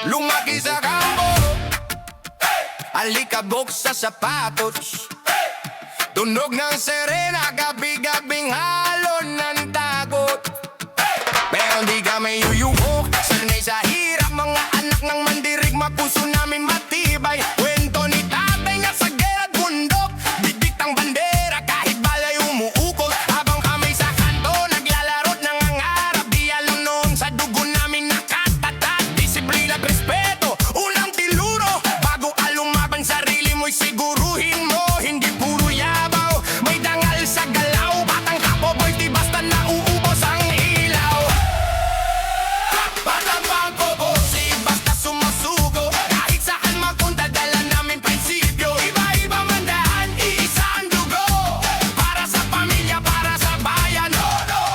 Lumaki sa kampo, alikabok sa sapatos, tunog ng sirena, gabi-gabing halo ng takot. Pero di kami yuyuko, sanay sa hirap, mga anak ng mandirigma, puso namin matibay. Kwento ni tatay nga sa gera't bundok, bibiktang bandera kahit balay umuukol. Habang kami sa kanto, naglalaro't nangangarap, di alam noon sa dugo namin nakatatat. Disiplina, respeto, unang tiluro, bago ka lumaban sarili mo'y siguruhin mo, hindi puro yabaw. May dangal sa galaw, batang kapoboy, di basta nauubos ang ilaw. Batang pangkobo, si basta sumusugo, kahit saan magpunta dala namin prinsipyo. Iba-iba man daan, iisa ang dugo, para sa pamilya, para sa bayan.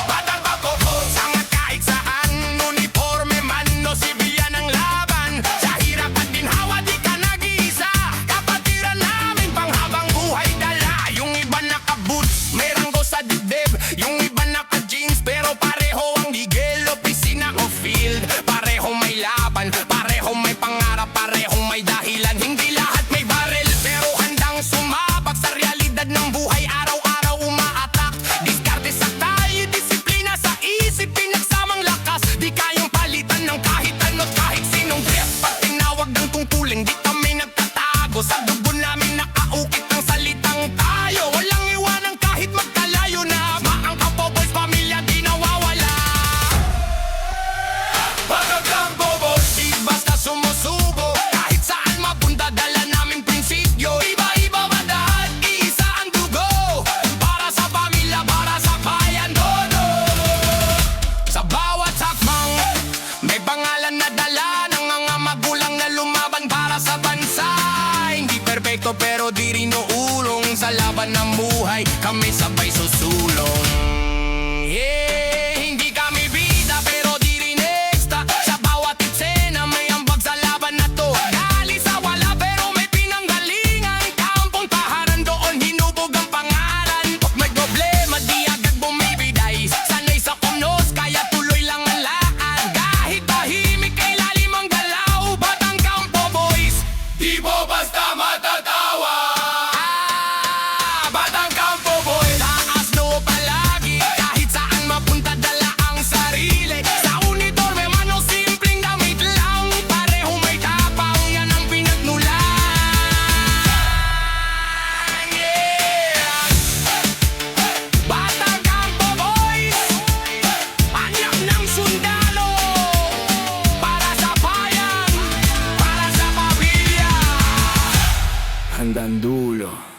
Batang pangkobo, sangat kahit saan, uniforme man o sibilyan ang laban. Sa hirap at ginhawa, di ka nag-iisa, kapatiran namin panghabang buhay dala. Yung iba naka-boots, may ranggo sa dibdib, yung iba naka-jeans, pero pareho ang higil, opisina o field. Pareho may laban, pareho may pangarap, parehong may dahilan. Hindi lahat may baril, pero handang sumabak sa realidad ng buhay. Araw-araw umaatak, diskarte sa tayo, disiplina sa isip, pinagsamang lakas. Di kayang palitan ng kahit ano't kahit sinong dress. Pag tinawag ng tungkulin, di kami nagtatago. Sa dugo namin nakaukit ang salitang tayo. Walang iwanan kahit magkalayo na, maang kapoboys, pamilya di nawawala. Pagkagang bobo, di basta sumusubo, kahit saan mapunta dala namin prinsipyo. Iba-iba madaan, iisa ang dugo, para sa pamilya, para sa bayan. Sa bawat sakmang, may pangalan na dala ng mga magulang na lumaban para sa bansa. Hindi perpekto pero di rin uulong, sa laban ng buhay kami sabay susulong. Yeah, hindi kami bida pero di rin extra, sa bawat eksena may ambag sa laban na to. Gali sa wala pero may pinanggalingan, kampong taharan doon hinubog ang pangalan. Pag may problema di agad bumibiday, sanay sa kunos kaya tuloy lang ang lakad. Kahit tahimik kay lalim ang galaw, batang kampo boys, di mo basta matatawa. Batang kampo boys, taas noo palagi, kahit saan mapunta dala ang sarili. Sa uniforme man o simpleng damit lang, pareho may tapang, yan ang pinagmulan. Yeah! Batang kampo boys, anak ng sundalo, para sa bayan, para sa pamilya. Handang dulo.